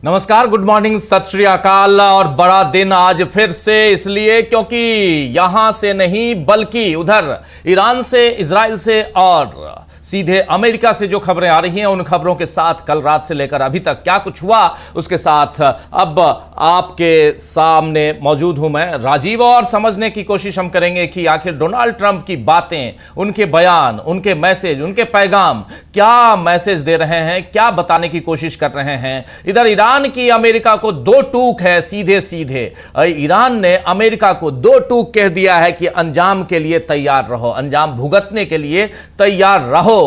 नमस्कार, good morning, सत श्री अकाल। और बड़ा दिन आज फिर से इसलिए क्योंकि यहां से नहीं बल्कि उधर ईरान से, इजराइल से और सीधे अमेरिका से जो खबरें आ रही हैं उन खबरों के साथ कल रात से लेकर अभी तक क्या कुछ हुआ उसके साथ अब आपके सामने मौजूद हूं मैं राजीव, और समझने की कोशिश हम करेंगे कि आखिर डोनाल्ड ट्रंप की बातें, उनके बयान, उनके मैसेज, उनके पैगाम क्या मैसेज दे रहे हैं, क्या बताने की कोशिश कर रहे हैं। इधर ईरान की अमेरिका को दो टूक है, सीधे सीधे ईरान ने अमेरिका को दो टूक कह दिया है कि अंजाम के लिए तैयार रहो, अंजाम भुगतने के लिए तैयार रहो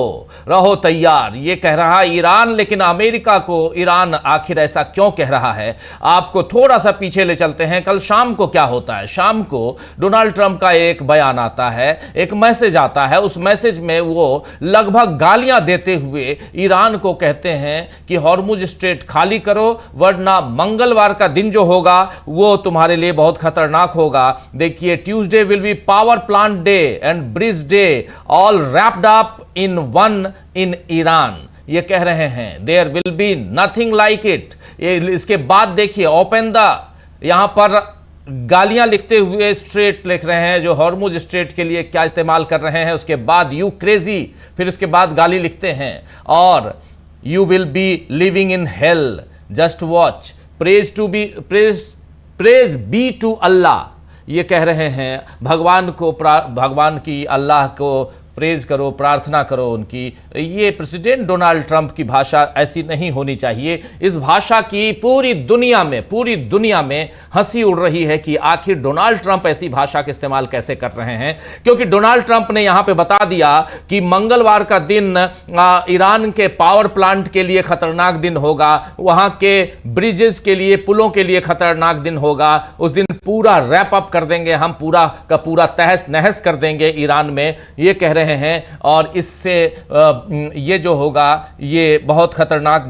तैयार, ये कह रहा है ईरान। लेकिन अमेरिका को ईरान आखिर ऐसा क्यों कह रहा है, आपको थोड़ा सा पीछे ले चलते हैं। कल शाम को क्या होता है, शाम को डोनाल्ड ट्रंप का एक बयान आता है, एक मैसेज आता है। उस मैसेज में वो लगभग गालियां देते हुए ईरान को कहते हैं कि हॉर्मुज स्ट्रेट खाली करो वरना मंगलवार का दिन जो होगा वो तुम्हारे लिए बहुत खतरनाक होगा। देखिए, Tuesday will be power plant day and bridge day all wrapped up in one in Iran, ये कह रहे हैं। There will be nothing like it. इसके बाद देखिए, ओपन द, यहां पर गालियां लिखते हुए स्ट्रेट लिख रहे हैं, जो हॉर्मुज स्ट्रेट के लिए क्या इस्तेमाल कर रहे हैं। उसके बाद यू क्रेजी, फिर उसके बाद गाली लिखते हैं और you will be living in hell, just watch, praise be to Allah, ये कह रहे हैं। भगवान की, अल्लाह को प्रेज करो, प्रार्थना करो उनकी। ये प्रेसिडेंट डोनाल्ड ट्रंप की भाषा ऐसी नहीं होनी चाहिए। इस भाषा की पूरी दुनिया में हंसी उड़ रही है कि आखिर डोनाल्ड ट्रंप ऐसी भाषा का इस्तेमाल कैसे कर रहे हैं, क्योंकि डोनाल्ड ट्रंप ने यहां पे बता दिया कि मंगलवार का दिन ईरान के पावर प्लांट के लिए खतरनाक दिन होगा, वहां के ब्रिजेस के लिए, पुलों के लिए खतरनाक दिन होगा। उस दिन पूरा रैप अप कर देंगे हम, पूरा का पूरा तहस नहस कर देंगे ईरान में, ये कह रहे हैं। और इससे ये जो होगा ये बहुत खतरनाक,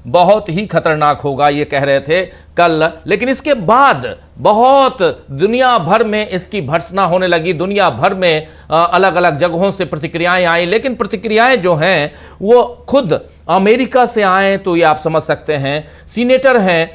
बहुत ही खतरनाक होगा, ये कह रहे थे कल। लेकिन इसके बाद बहुत दुनिया भर में इसकी भर्त्सना होने लगी, दुनिया भर में अलग अलग जगहों से प्रतिक्रियाएं आई। लेकिन प्रतिक्रियाएं जो हैं वो खुद अमेरिका से आए तो ये आप समझ सकते हैं। सीनेटर हैं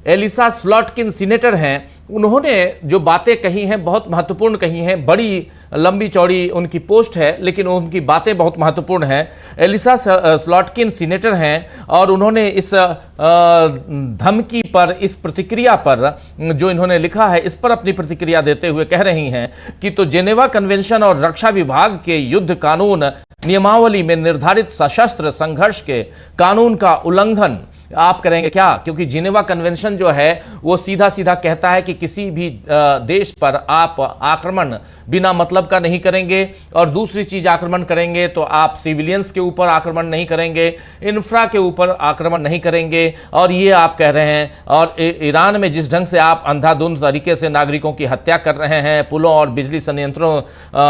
एलिसा स्लॉटकिन सीनेटर हैं। उन्होंने जो बातें कही हैं बहुत महत्वपूर्ण कही हैं, बड़ी लंबी चौड़ी उनकी पोस्ट है लेकिन उनकी बातें बहुत महत्वपूर्ण हैं। एलिसा स्लॉटकिन सीनेटर हैं और उन्होंने इस धमकी पर, इस प्रतिक्रिया पर जो इन्होंने लिखा है, इस पर अपनी प्रतिक्रिया देते हुए कह रही हैं कि तो जेनेवा कन्वेंशन और रक्षा विभाग के युद्ध कानून नियमावली में निर्धारित सशस्त्र संघर्ष के कानून का उल्लंघन आप करेंगे क्या? क्योंकि जिनेवा कन्वेंशन जो है वो सीधा सीधा कहता है कि किसी भी देश पर आप आक्रमण बिना मतलब का नहीं करेंगे, और दूसरी चीज आक्रमण करेंगे तो आप सिविलियंस के ऊपर आक्रमण नहीं करेंगे, इंफ्रा के ऊपर आक्रमण नहीं करेंगे। और ये आप कह रहे हैं, और ईरान में जिस ढंग से आप अंधाधुंध तरीके से नागरिकों की हत्या कर रहे हैं, पुलों और बिजली संयंत्रों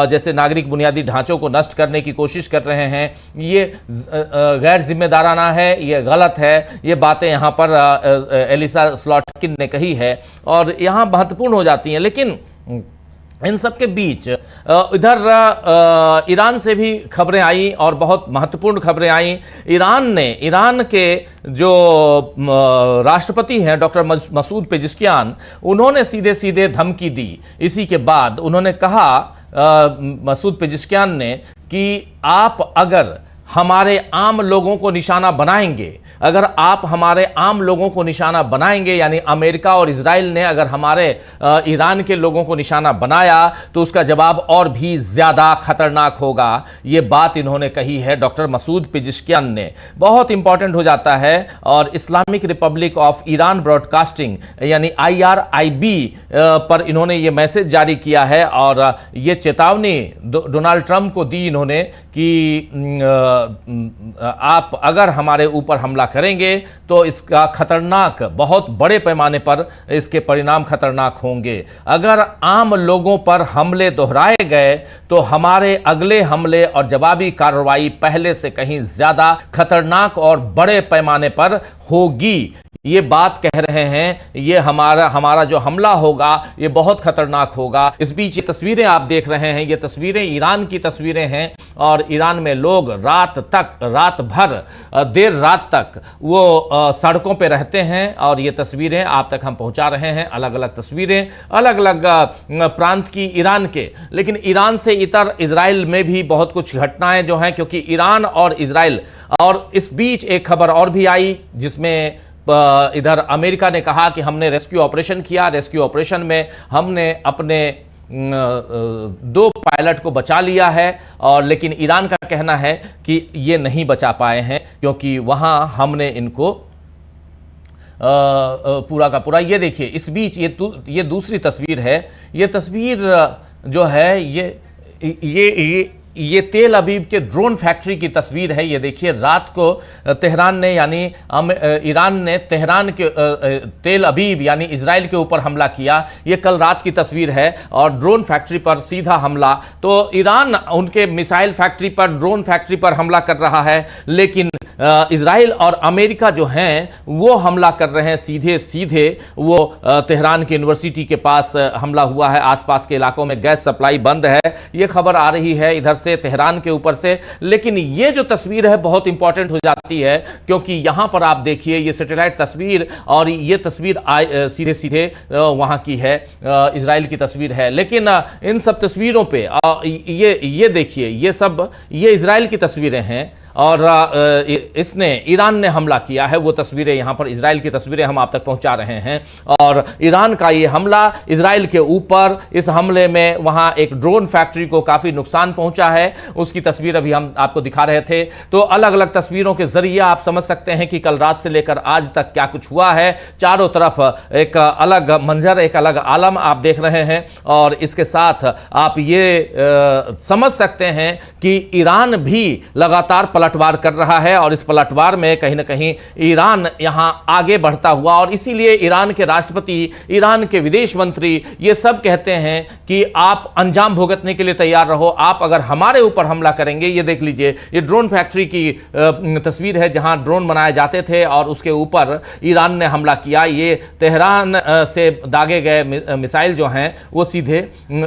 जैसे नागरिक बुनियादी ढांचों को नष्ट करने की कोशिश कर रहे हैं, ये गैर जिम्मेदाराना है, ये गलत है। ये बातें यहां पर एलिसा स्लॉटकिन ने कही है और यहां महत्वपूर्ण हो जाती हैं। लेकिन इन सब के बीच इधर ईरान से भी खबरें आई और बहुत महत्वपूर्ण खबरें आई। ईरान के जो राष्ट्रपति हैं डॉक्टर मसूद पेजिशकियान, उन्होंने सीधे सीधे धमकी दी। इसी के बाद उन्होंने कहा, मसूद पेजिशकियान ने, कि आप अगर हमारे आम लोगों को निशाना बनाएंगे, अगर आप हमारे आम लोगों को निशाना बनाएंगे, यानी अमेरिका और इजराइल ने अगर हमारे ईरान के लोगों को निशाना बनाया तो उसका जवाब और भी ज्यादा खतरनाक होगा। ये बात इन्होंने कही है डॉक्टर मसूद पेजिशकियान ने। बहुत इंपॉर्टेंट हो जाता है। और Islamic Republic of Iran broadcasting यानी IRIB पर इन्होंने ये मैसेज जारी किया है और ये चेतावनी डोनाल्ड ट्रंप को दी इन्होंने कि आप अगर हमारे ऊपर हमला करेंगे तो इसका खतरनाक, बहुत बड़े पैमाने पर इसके परिणाम खतरनाक होंगे। अगर आम लोगों पर हमले दोहराए गए तो हमारे अगले हमले और जवाबी कार्रवाई पहले से कहीं ज्यादा खतरनाक और बड़े पैमाने पर होगी। ये बात कह रहे हैं, ये हमारा जो हमला होगा ये बहुत खतरनाक होगा। इस बीच ये तस्वीरें आप देख रहे हैं, ये तस्वीरें ईरान की तस्वीरें हैं और ईरान में लोग रात भर देर रात तक वो सड़कों पे रहते हैं और ये तस्वीरें आप तक हम पहुंचा रहे हैं। अलग अलग तस्वीरें अलग अलग प्रांत की ईरान के, लेकिन ईरान से इतर इजराइल में भी बहुत कुछ घटनाएं जो हैं, क्योंकि ईरान और इजराइल, और इस बीच एक खबर और भी आई जिसमें इधर अमेरिका ने कहा कि हमने रेस्क्यू ऑपरेशन किया, रेस्क्यू ऑपरेशन में हमने अपने 2 पायलट को बचा लिया है, और लेकिन ईरान का कहना है कि ये नहीं बचा पाए हैं क्योंकि वहां हमने इनको पूरा का पूरा, ये देखिए इस बीच ये दूसरी तस्वीर है। ये तस्वीर जो है ये तेल अवीव के ड्रोन फैक्ट्री की तस्वीर है। ये देखिए रात को तेहरान ने यानी ईरान ने तेहरान के तेल अवीव यानी इजराइल के ऊपर हमला किया। ये कल रात की तस्वीर है और ड्रोन फैक्ट्री पर सीधा हमला। तो ईरान उनके मिसाइल फैक्ट्री पर, ड्रोन फैक्ट्री पर हमला कर रहा है, लेकिन इजराइल और अमेरिका जो हैं वो हमला कर रहे हैं सीधे वो तेहरान की यूनिवर्सिटी के पास हमला हुआ है। आसपास के इलाकों में गैस सप्लाई बंद है, ये खबर आ रही है इधर से तेहरान के ऊपर से। लेकिन ये जो तस्वीर है बहुत इंपॉर्टेंट हो जाती है, क्योंकि यहां पर आप देखिए ये सैटेलाइट तस्वीर और ये तस्वीर सीधे वहां की है, इजराइल की तस्वीर है। लेकिन इन सब तस्वीरों पे ये देखिए ये इजराइल की तस्वीरें हैं और इसने ईरान ने हमला किया है। वो तस्वीरें यहां पर इजराइल की तस्वीरें हम आप तक पहुंचा रहे हैं और ईरान का ये हमला इजराइल के ऊपर, इस हमले में वहां एक ड्रोन फैक्ट्री को काफी नुकसान पहुंचा है, उसकी तस्वीर अभी हम आपको दिखा रहे थे। तो अलग अलग तस्वीरों के जरिए आप समझ सकते हैं कि कल रात से लेकर आज तक क्या कुछ हुआ है। चारों तरफ एक अलग मंजर, एक अलग आलम आप देख रहे हैं और इसके साथ आप ये समझ सकते हैं कि ईरान भी लगातार पलटवार कर रहा है और इस पलटवार में कहीं ना कहीं ईरान यहां आगे बढ़ता हुआ, और इसीलिए ईरान के राष्ट्रपति, ईरान के विदेश मंत्री ये सब कहते हैं कि आप अंजाम भुगतने के लिए तैयार रहो, आप अगर हमारे ऊपर हमला करेंगे। ये देख लीजिए, ये ड्रोन फैक्ट्री की तस्वीर है जहां ड्रोन बनाए जाते थे और उसके ऊपर ईरान ने हमला किया। ये तेहरान से दागे गए मिसाइल जो हैं वो सीधे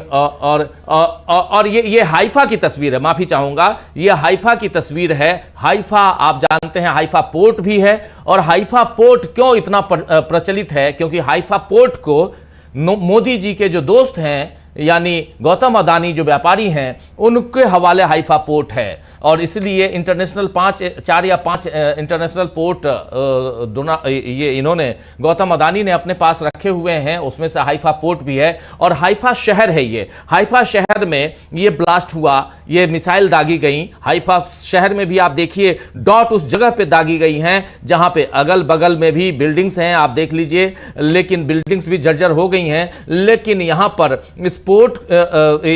और ये हाइफा की तस्वीर है, माफी चाहूंगा, ये हाइफा की तस्वीर है। हाइफा आप जानते हैं हाइफा पोर्ट भी है, और हाइफा पोर्ट क्यों इतना प्रचलित है, क्योंकि हाइफा पोर्ट को मोदी जी के जो दोस्त हैं यानी गौतम अदानी जो व्यापारी हैं उनके हवाले हाइफा पोर्ट है, और इसलिए इंटरनेशनल 4 या 5 इंटरनेशनल पोर्ट ये इन्होंने गौतम अदानी ने अपने पास रखे हुए हैं, उसमें से हाइफा पोर्ट भी है। और हाइफा शहर है, ये हाइफा शहर में ये ब्लास्ट हुआ, ये मिसाइल दागी गई। हाइफा शहर में भी आप देखिए डॉट उस जगह पे दागी गई हैं जहां पे अगल बगल में भी बिल्डिंग्स हैं, आप देख लीजिए, लेकिन बिल्डिंग्स भी जर्जर हो गई हैं। लेकिन यहां पर स्पोर्ट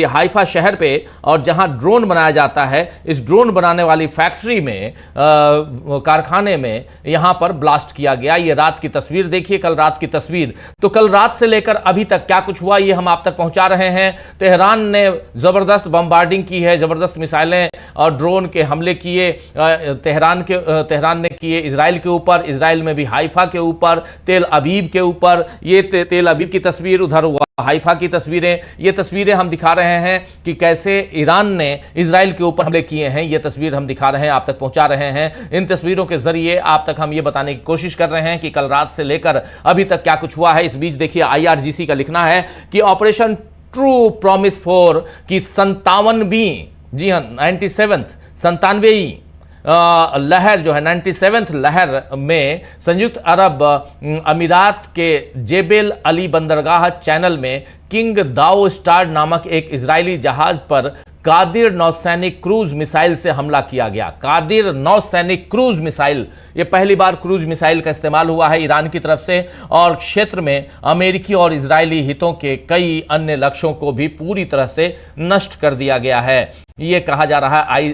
हाइफा शहर पे और जहां ड्रोन बनाया जाता है, इस ड्रोन बनाने वाली फैक्ट्री में, कारखाने में यहां पर ब्लास्ट किया गया। ये रात की तस्वीर देखिए, कल रात की तस्वीर। तो कल रात से लेकर अभी तक क्या कुछ हुआ ये हम आप तक पहुंचा रहे हैं। तेहरान ने जबरदस्त बमबार्डिंग की है, जबरदस्त मिसाइलें और ड्रोन के हमले किए तेहरान ने किए इजराइल के ऊपर, इजराइल में भी हाइफा के ऊपर, तेल अवीव के ऊपर। ये तेल अवीव की तस्वीर, उधर हुआ हाइफा की तस्वीरें। ये तस्वीरें हम दिखा रहे हैं कि कैसे ईरान ने इजराइल के ऊपर हमले किए हैं। ये तस्वीर हम दिखा रहे हैं, आप तक पहुंचा रहे हैं। इन तस्वीरों के जरिए आप तक हम ये बताने की कोशिश कर रहे हैं कि कल रात से लेकर अभी तक क्या कुछ हुआ है। इस बीच देखिए IRGC का लिखना है कि ऑपरेशन ट्रू प्रॉमिस 4 की 57वीं, जी हाँ 97वीं लहर जो है 97th लहर में संयुक्त अरब अमीरात के जेबेल अली बंदरगाह चैनल में किंग दाओ स्टार नामक एक इजरायली जहाज पर कादिर नौसैनिक क्रूज मिसाइल से हमला किया गया। कादिर नौसैनिक क्रूज मिसाइल, ये पहली बार क्रूज मिसाइल का इस्तेमाल हुआ है ईरान की तरफ से, और क्षेत्र में अमेरिकी और इजरायली हितों के कई अन्य लक्ष्यों को भी पूरी तरह से नष्ट कर दिया गया है। ये कहा जा रहा है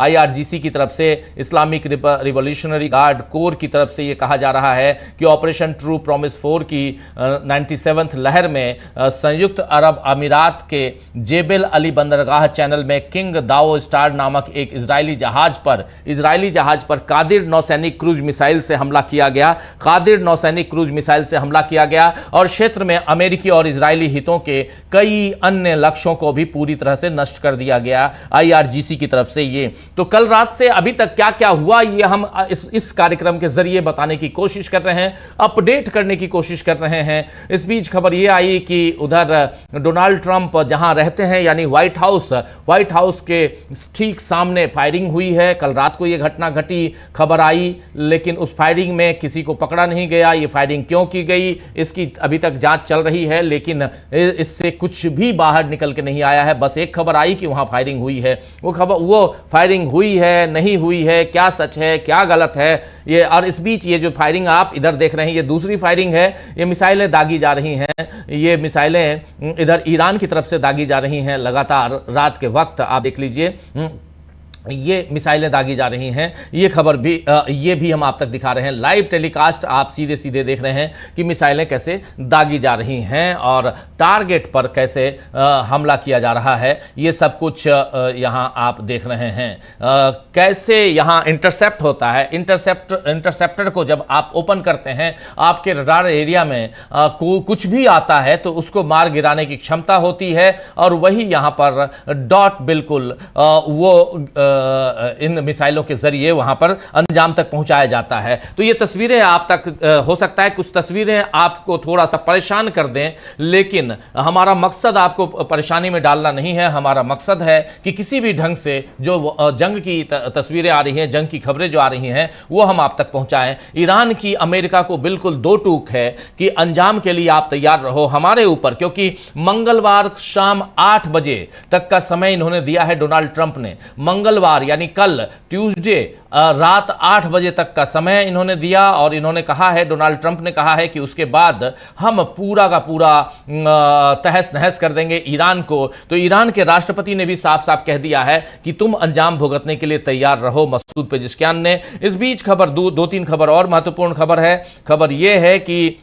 IRGC की तरफ से, इस्लामिक रिवॉल्यूशनरी गार्ड कोर की तरफ से ये कहा जा रहा है कि ऑपरेशन ट्रू प्रॉमिस 4 की 97th लहर में संयुक्त अरब अमीरात के जेबेल अली बंदरगाह चैनल में किंग दाओ स्टार नामक एक इजरायली जहाज पर कादिर नौसैनिक क्रूज मिसाइल से हमला किया गया। कादिर नौसैनिक क्रूज मिसाइल से हमला किया गया और क्षेत्र में अमेरिकी और इजरायली हितों के कई अन्य लक्ष्यों को भी पूरी तरह से नष्ट कर दिया गया IRGC की तरफ से। ये तो कल रात से अभी तक क्या क्या हुआ ये हम इस कार्यक्रम के जरिए बताने की कोशिश कर रहे हैं, अपडेट करने की कोशिश कर रहे हैं। इस बीच खबर ये आई कि उधर डोनाल्ड ट्रंप जहां रहते हैं यानी व्हाइट हाउस के ठीक सामने फायरिंग हुई है। कल रात को यह घटना घटी, खबर आई, लेकिन उस फायरिंग में किसी को पकड़ा नहीं गया। ये फायरिंग क्यों की गई इसकी अभी तक जांच चल रही है, लेकिन इससे कुछ भी बाहर निकल के नहीं आया है। बस एक खबर आई कि वहां फायरिंग हुई है। वो फायरिंग हुई है नहीं हुई है, क्या सच है क्या गलत है ये। और इस बीच ये जो फायरिंग आप इधर देख रहे हैं ये दूसरी फायरिंग है। ये मिसाइलें दागी जा रही हैं, ये मिसाइलें इधर ईरान की तरफ से दागी जा रही हैं लगातार। रात के वक्त आप देख लीजिए ये मिसाइलें दागी जा रही हैं। ये खबर भी ये भी हम आप तक दिखा रहे हैं, लाइव टेलीकास्ट आप सीधे सीधे देख रहे हैं कि मिसाइलें कैसे दागी जा रही हैं और टारगेट पर कैसे हमला किया जा रहा है। ये सब कुछ यहां आप देख रहे हैं कैसे यहां इंटरसेप्ट होता है। इंटरसेप्टर को जब आप ओपन करते हैं, आपके रडार एरिया में कुछ भी आता है तो उसको मार गिराने की क्षमता होती है और वही यहां पर डॉट बिल्कुल वो इन मिसाइलों के जरिए वहां पर अंजाम तक पहुंचाया जाता है। तो ये तस्वीरें आप तक हो सकता है कुछ तस्वीरें आपको थोड़ा सा परेशान कर दें, लेकिन हमारा मकसद आपको परेशानी में डालना नहीं है। हमारा मकसद है कि किसी भी ढंग से जो जंग की तस्वीरें आ रही हैं, जंग की खबरें जो आ रही हैं, वो हम आप तक पहुंचाएं। ईरान की अमेरिका को बिल्कुल दो टूक है कि अंजाम के लिए आप तैयार रहो हमारे ऊपर, क्योंकि मंगलवार शाम 8 बजे तक का समय इन्होंने दिया है डोनाल्ड ट्रंप ने। मंगलवार यानी कल ट्यूसडे रात 8 बजे तक का समय इन्होंने दिया और इन्होंने कहा है, डोनाल्ड ट्रंप ने कहा है कि उसके बाद हम पूरा का पूरा तहस नहस कर देंगे ईरान को। तो ईरान के राष्ट्रपति ने भी साफ साफ कह दिया है कि तुम अंजाम भुगतने के लिए तैयार रहो, मसूद पेजिशकियान ने। इस बीच खबर दो तीन खबर और महत्वपूर्ण खबर है। खबर यह है कि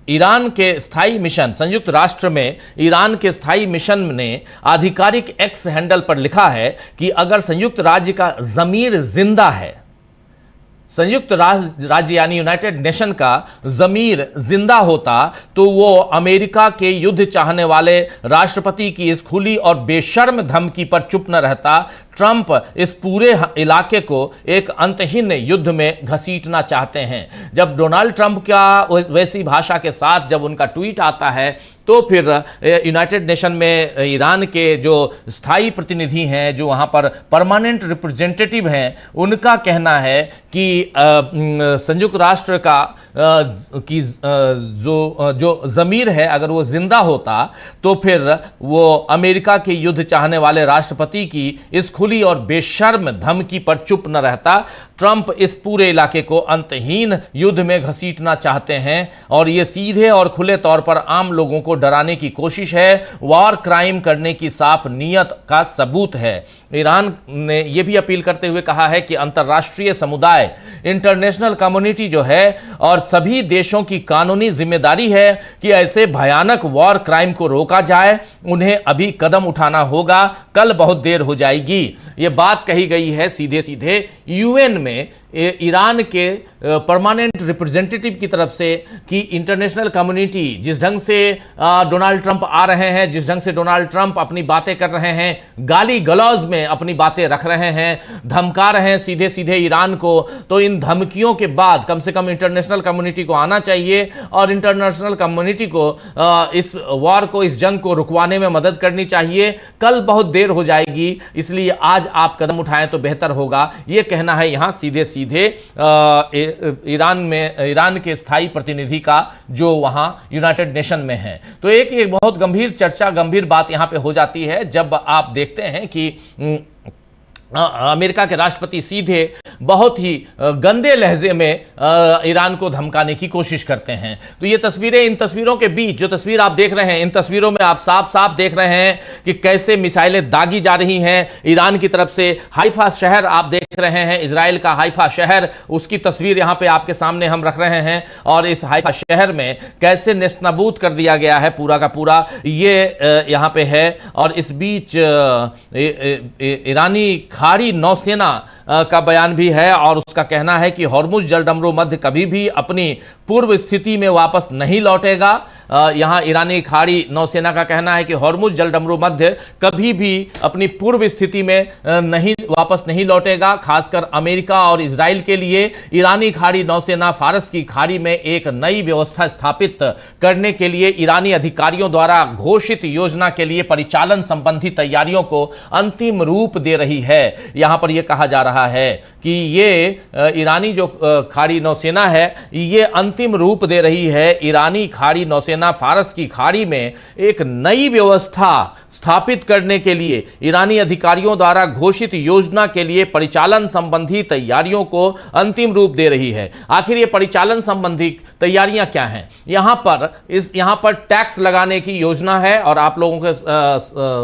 ईरान के स्थायी मिशन, संयुक्त राष्ट्र में ईरान के स्थायी मिशन ने आधिकारिक एक्स हैंडल पर लिखा है कि अगर संयुक्त राज्य का ज़मीर जिंदा है, संयुक्त राज्य यानी यूनाइटेड नेशन का ज़मीर जिंदा होता तो वो अमेरिका के युद्ध चाहने वाले राष्ट्रपति की इस खुली और बेशर्म धमकी पर चुप न रहता। ट्रंप इस पूरे इलाके को एक अंतहीन युद्ध में घसीटना चाहते हैं। जब डोनाल्ड ट्रंप का वैसी भाषा के साथ जब उनका ट्वीट आता है तो फिर यूनाइटेड नेशन में ईरान के जो स्थायी प्रतिनिधि हैं, जो वहाँ पर परमानेंट रिप्रेजेंटेटिव हैं, उनका कहना है कि संयुक्त राष्ट्र का की जो ज़मीर है अगर वो जिंदा होता तो फिर वो अमेरिका के युद्ध चाहने वाले राष्ट्रपति की इस खुली और बेशर्म धमकी पर चुप न रहता। ट्रंप इस पूरे इलाके को अंतहीन युद्ध में घसीटना चाहते हैं और ये सीधे और खुले तौर पर आम लोगों को डराने की कोशिश है, वॉर क्राइम करने की साफ नीयत का सबूत है। ईरान ने यह भी अपील करते हुए कहा है कि अंतर्राष्ट्रीय समुदाय, इंटरनेशनल कम्युनिटी जो है और सभी देशों की कानूनी जिम्मेदारी है कि ऐसे भयानक वॉर क्राइम को रोका जाए। उन्हें अभी कदम उठाना होगा, कल बहुत देर हो जाएगी। यह बात कही गई है सीधे सीधे यूएन में ईरान के परमानेंट रिप्रेजेंटेटिव की तरफ से कि इंटरनेशनल कम्युनिटी जिस ढंग से डोनाल्ड ट्रंप आ रहे हैं, जिस ढंग से डोनाल्ड ट्रंप अपनी बातें कर रहे हैं, गाली गलौज में अपनी बातें रख रहे हैं, धमका रहे हैं सीधे सीधे ईरान को, तो इन धमकियों के बाद कम से कम इंटरनेशनल कम्युनिटी को आना चाहिए और इंटरनेशनल कम्युनिटी को इस वॉर को, इस जंग को रुकवाने में मदद करनी चाहिए। कल बहुत देर हो जाएगी, इसलिए आज आप कदम उठाएं तो बेहतर होगा, यह कहना है यहां सीधे सीधे ईरान के स्थायी प्रतिनिधि का जो वहां यूनाइटेड नेशन में है। तो एक बहुत गंभीर चर्चा, गंभीर बात यहां पे हो जाती है जब आप देखते हैं कि अमेरिका के राष्ट्रपति सीधे बहुत ही गंदे लहजे में ईरान को धमकाने की कोशिश करते हैं। तो ये तस्वीरें, इन तस्वीरों के बीच जो तस्वीर आप देख रहे हैं, इन तस्वीरों में आप साफ साफ देख रहे हैं कि कैसे मिसाइलें दागी जा रही हैं ईरान की तरफ से। हाइफा शहर आप देख रहे हैं, इजराइल का हाइफा शहर, उसकी तस्वीर यहां पे आपके सामने हम रख रहे हैं। और इस हाइफा शहर में कैसे नेस्तनाबूद कर दिया गया है पूरा का पूरा, ये यहां पे है। और इस बीच ईरानी खाड़ी नौसेना का बयान भी है और उसका कहना है कि हॉर्मुज जलडमरू मध्य कभी भी अपनी पूर्व स्थिति में वापस नहीं लौटेगा। यहां ईरानी खाड़ी नौसेना का कहना है कि हॉर्मुज जलडमरू मध्य कभी भी अपनी पूर्व स्थिति में वापस नहीं लौटेगा। खासकर अमेरिका और इजराइल के लिए ईरानी खाड़ी नौसेना फारस की खाड़ी में एक नई व्यवस्था स्थापित करने के लिए ईरानी अधिकारियों द्वारा घोषित योजना के लिए परिचालन संबंधी तैयारियों को अंतिम रूप दे रही है। यहां पर यह कहा जा रहा है कि ये ईरानी जो खाड़ी नौसेना है, ये अंतिम रूप दे रही है ईरानी खाड़ी नौसेना फारस की खाड़ी में एक नई व्यवस्था स्थापित करने के लिए ईरानी अधिकारियों द्वारा घोषित योजना के लिए परिचालन संबंधी तैयारियों को अंतिम रूप दे रही है। आखिर ये परिचालन संबंधी तैयारियां क्या हैं? यहां पर टैक्स लगाने की योजना है और आप लोगों के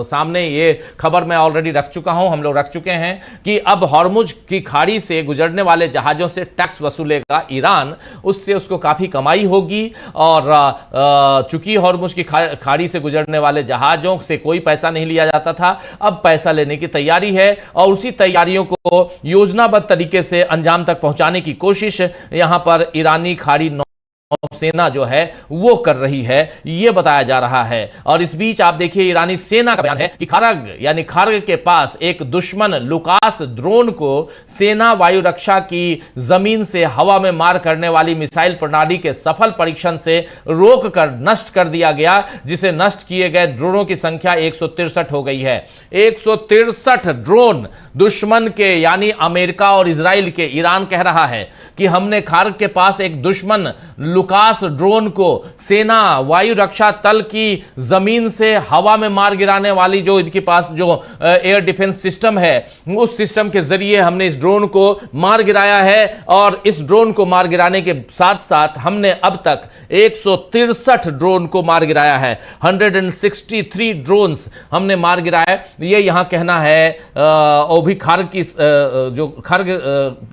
सामने ये खबर मैं ऑलरेडी रख चुका हूं, हम लोग रख चुके हैं कि अब हॉर्मुज की खाड़ी से गुजरने वाले जहाजों से टैक्स वसूलेगा ईरान, उससे उसको काफी कमाई होगी। और चूंकि हॉर्मुज की खाड़ी से गुजरने वाले जहाजों से कोई पैसा नहीं लिया जाता था, अब पैसा लेने की तैयारी है और उसी तैयारियों को योजनाबद्ध तरीके से अंजाम तक पहुंचाने की कोशिश यहां पर ईरानी खाड़ी सेना जो है वो कर रही है, ये बताया जा रहा है। और इस बीच आप देखिए ईरानी सेना का बयान है कि खार्ग के पास एक दुश्मन लुकास ड्रोन को सेना वायु रक्षा की जमीन से हवा में मार करने वाली मिसाइल प्रणाली के सफल परीक्षण से रोककर नष्ट कर दिया गया, जिसे नष्ट किए गए ड्रोनों की संख्या 163 हो गई है। 163 ड्रोन दुश्मन के, यानी अमेरिका और इजराइल के। ईरान कह रहा है कि हमने खार्ग के पास एक दुश्मन लुकास ड्रोन को सेना वायु रक्षा तल की जमीन से हवा में मार गिराने वाली जो इनके पास जो एयर डिफेंस सिस्टम है, उस सिस्टम के जरिए हमने इस ड्रोन को मार गिराया है। और इस ड्रोन को मार गिराने के साथ साथ हमने अब तक 163 ड्रोन को मार गिराया है। 163 ड्रोन्स हमने मार गिराया है, ये यहां कहना है। और भी खार्ग की जो खार्ग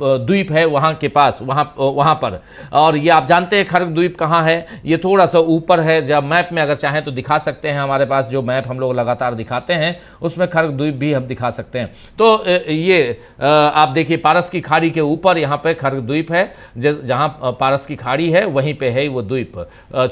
द्वीप है वहां के पास, वहां पर। और ये आप जानते हैं खार्ग द्वीप कहां है? ये थोड़ा सा ऊपर है। जब मैप में अगर चाहें तो दिखा सकते हैं, हमारे पास जो मैप हम लोग लगातार दिखाते हैं उसमें खार्ग द्वीप भी हम दिखा सकते हैं। तो ये आप देखिए पारस की खाड़ी के ऊपर यहां पे खार्ग द्वीप है, जहां पारस की खाड़ी है वहीं पे है वो द्वीप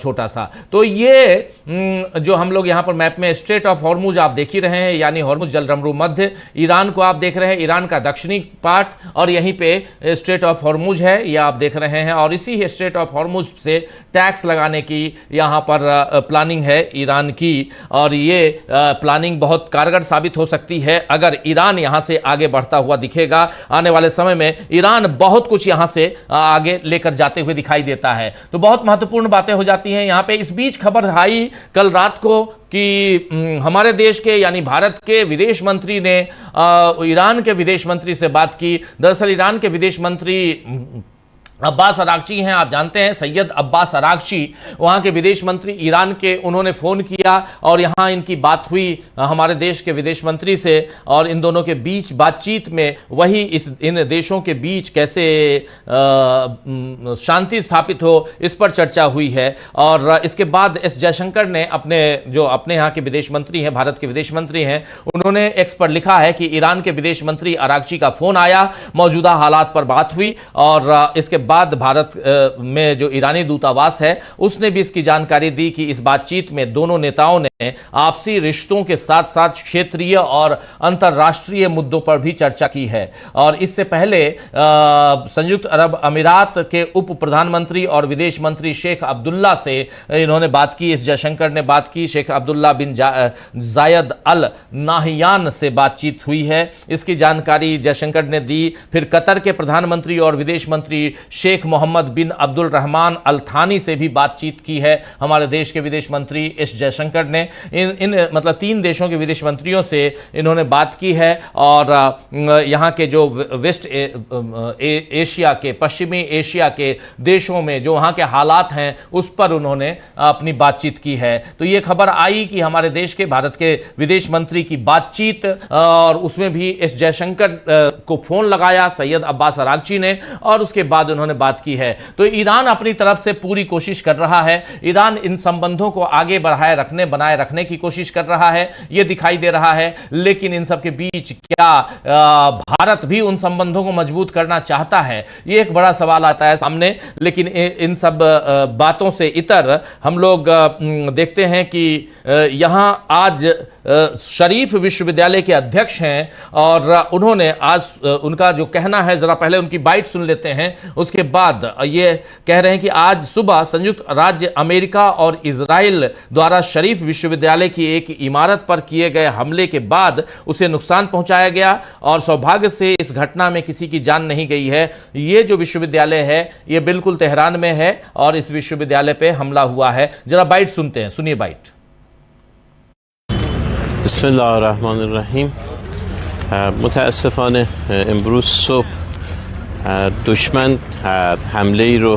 छोटा सा। तो ये जो हम लोग यहां पर मैप में स्ट्रेट ऑफ हॉर्मुज आप देख ही रहे हैं, यानी हॉर्मुज जलडमरू मध्य ईरान को आप देख रहे हैं, ईरान का दक्षिणी पार्ट, और यहीं पे स्ट्रेट ऑफ हॉर्मुज है, ये आप देख रहे हैं। और इसी स्ट्रेट ऑफ हॉर्मुज से टैक्स लगाने की यहां पर प्लानिंग है ईरान की। और ये प्लानिंग बहुत कारगर साबित हो सकती है अगर ईरान यहां से आगे बढ़ता हुआ दिखेगा। आने वाले समय में ईरान बहुत कुछ यहां से आगे लेकर जाते हुए दिखाई देता है। तो बहुत महत्वपूर्ण बातें हो जाती हैं यहां पे। इस बीच खबर आई कल रात को कि हमारे देश के यानी भारत के विदेश मंत्री ने ईरान के विदेश मंत्री से बात की। दरअसल ईरान के विदेश मंत्री अब्बास अरागची हैं, आप जानते हैं सैयद अब्बास अरागची वहाँ के विदेश मंत्री ईरान के। उन्होंने फ़ोन किया और यहाँ इनकी बात हुई हमारे देश के विदेश मंत्री से, और इन दोनों के बीच बातचीत में वही इन देशों के बीच कैसे शांति स्थापित हो इस पर चर्चा हुई है। और इसके बाद एस जयशंकर ने अपने यहाँ के विदेश मंत्री हैं, भारत के विदेश मंत्री हैं, उन्होंने एक्स पर लिखा है कि ईरान के विदेश मंत्री अरागची का फ़ोन आया, मौजूदा हालात पर बात हुई। और इसके बाद भारत में जो ईरानी दूतावास है उसने भी इसकी जानकारी दी कि इस बातचीत में दोनों नेताओं ने आपसी रिश्तों के साथ साथ क्षेत्रीय और अंतर्राष्ट्रीय मुद्दों पर भी चर्चा की है। और इससे पहले संयुक्त अरब अमीरात के उप प्रधानमंत्री और विदेश मंत्री शेख अब्दुल्ला से इन्होंने बात की, इस जयशंकर ने बात की। शेख अब्दुल्ला बिन जायद अल नाहियान से बातचीत हुई है, इसकी जानकारी जयशंकर ने दी। फिर कतर के प्रधानमंत्री और विदेश मंत्री शेख मोहम्मद बिन अब्दुल रहमान अल थानी से भी बातचीत की है हमारे देश के विदेश मंत्री एस जयशंकर ने। इन मतलब 3 देशों के विदेश मंत्रियों से इन्होंने बात की है और यहाँ के जो वेस्ट एशिया के, पश्चिमी एशिया के देशों में जो वहाँ के हालात हैं उस पर उन्होंने अपनी बातचीत की है। तो ये खबर आई कि हमारे देश के, भारत के विदेश मंत्री की बातचीत, और उसमें भी एस जयशंकर को फोन लगाया सैयद अब्बास अरागची ने, और उसके बाद उन्होंने बात की है। तो ईरान अपनी तरफ से पूरी कोशिश कर रहा है, ईरान इन संबंधों को आगे बनाए रखने की कोशिश कर रहा है, यह दिखाई दे रहा है। लेकिन इन सब के बीच क्या भारत भी उन संबंधों को मजबूत करना चाहता है, यह एक बड़ा सवाल आता है सामने। लेकिन इन सब बातों से इतर हम लोग देखते हैं कि यहां आज शरीफ विश्वविद्यालय के अध्यक्ष हैं और उन्होंने आज उनका जो कहना है, जरा पहले उनकी बाइट सुन लेते हैं, उसके बाद ये कह रहे हैं कि आज सुबह संयुक्त राज्य अमेरिका और इजराइल द्वारा शरीफ विश्वविद्यालय की एक इमारत पर किए गए हमले के बाद उसे नुकसान पहुंचाया गया और सौभाग्य से इस घटना में किसी की जान नहीं गई है। ये जो विश्वविद्यालय है ये बिल्कुल तेहरान में है और इस विश्वविद्यालय पे हमला हुआ है। जरा बाइट सुनते हैं, सुनिए बाइट। बिस्मिल्लाहिर्रहमानिर्रहीम। मुतअस्सिफाने इम्रूज सुबह दुश्मन हमले रो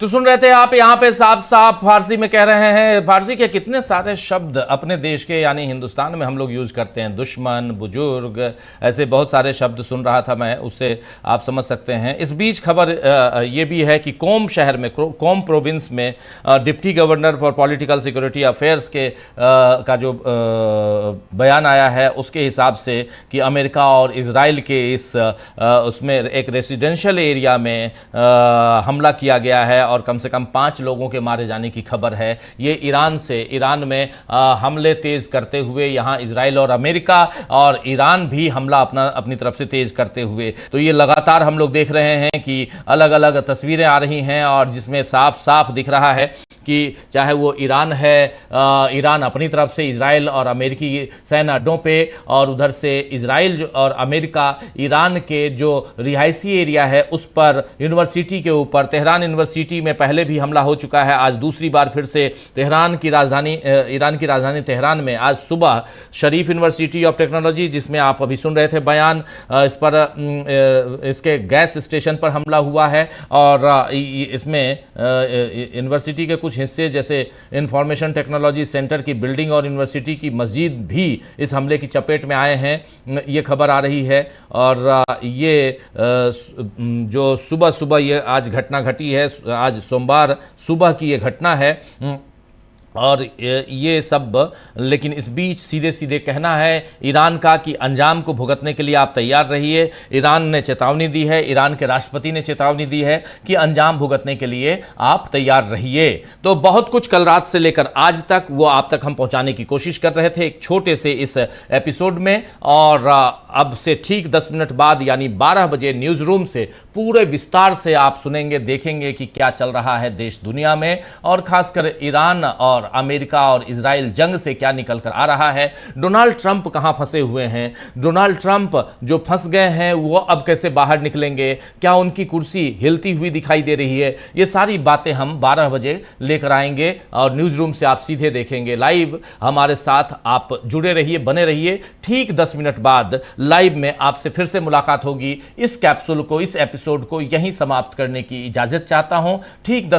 तो सुन रहे थे आप, यहाँ पे साफ साफ फारसी में कह रहे हैं। फारसी के कितने सारे शब्द अपने देश के यानी हिंदुस्तान में हम लोग यूज करते हैं, दुश्मन, बुजुर्ग, ऐसे बहुत सारे शब्द सुन रहा था मैं, उससे आप समझ सकते हैं। इस बीच खबर ये भी है कि कोम शहर में, कोम प्रोविंस में deputy governor for political security affairs के का जो बयान आया है उसके हिसाब से कि अमेरिका और इजराइल के उसमें एक रेसिडेंशियल एरिया में हमला किया गया है और कम से कम 5 लोगों के मारे जाने की खबर है। ये ईरान में हमले तेज करते हुए यहाँ इजराइल और अमेरिका और ईरान भी हमला अपनी तरफ से तेज करते हुए, तो ये लगातार हम लोग देख रहे हैं कि अलग अलग तस्वीरें आ रही हैं और जिसमें साफ साफ दिख रहा है कि चाहे वो ईरान है, ईरान अपनी तरफ से इजराइल और अमेरिकी सैन्य अड्डों पे, और उधर से इजराइल और अमेरिका ईरान के जो रिहायशी एरिया है उस पर, यूनिवर्सिटी के ऊपर, तेहरान यूनिवर्सिटी में पहले भी हमला हो चुका है। आज दूसरी बार फिर से ईरान की राजधानी तेहरान में आज सुबह शरीफ यूनिवर्सिटी ऑफ टेक्नोलॉजी, जिसमें आप अभी सुन रहे थे बयान, इस पर इसके गैस स्टेशन पर हमला हुआ है और इसमें यूनिवर्सिटी के कुछ हिस्से जैसे इंफॉर्मेशन टेक्नोलॉजी सेंटर की बिल्डिंग और यूनिवर्सिटी की मस्जिद भी इस हमले की चपेट में आए हैं, ये खबर आ रही है। और ये जो सुबह ये आज घटना घटी है, आज सोमवार सुबह की ये घटना है और ये सब, लेकिन इस बीच सीधे सीधे कहना है ईरान का कि अंजाम को भुगतने के लिए आप तैयार रहिए। ईरान ने चेतावनी दी है, ईरान के राष्ट्रपति ने चेतावनी दी है कि अंजाम भुगतने के लिए आप तैयार रहिए। तो बहुत कुछ कल रात से लेकर आज तक वो आप तक हम पहुंचाने की कोशिश कर रहे थे एक छोटे से इस एपिसोड में, और अब से ठीक 10 मिनट बाद यानी 12 बजे न्यूज़ रूम से पूरे विस्तार से आप सुनेंगे, देखेंगे कि क्या चल रहा है देश दुनिया में, और खासकर ईरान और अमेरिका और इजराइल जंग से क्या निकल कर आ रहा है। डोनाल्ड ट्रंप कहां फंसे हुए हैं, डोनाल्ड ट्रंप जो फंस गए हैं वो अब कैसे बाहर निकलेंगे, क्या उनकी कुर्सी हिलती हुई दिखाई दे रही है, ये सारी बातें हम 12 बजे लेकर आएंगे और न्यूज़ रूम से आप सीधे देखेंगे लाइव। हमारे साथ आप जुड़े रहिए, बने रहिए। ठीक 10 मिनट बाद लाइव में आपसे फिर से मुलाकात होगी। इस कैप्सूल को, इस एपिसोड को यहीं समाप्त करने की इजाजत चाहता हूं। ठीक 10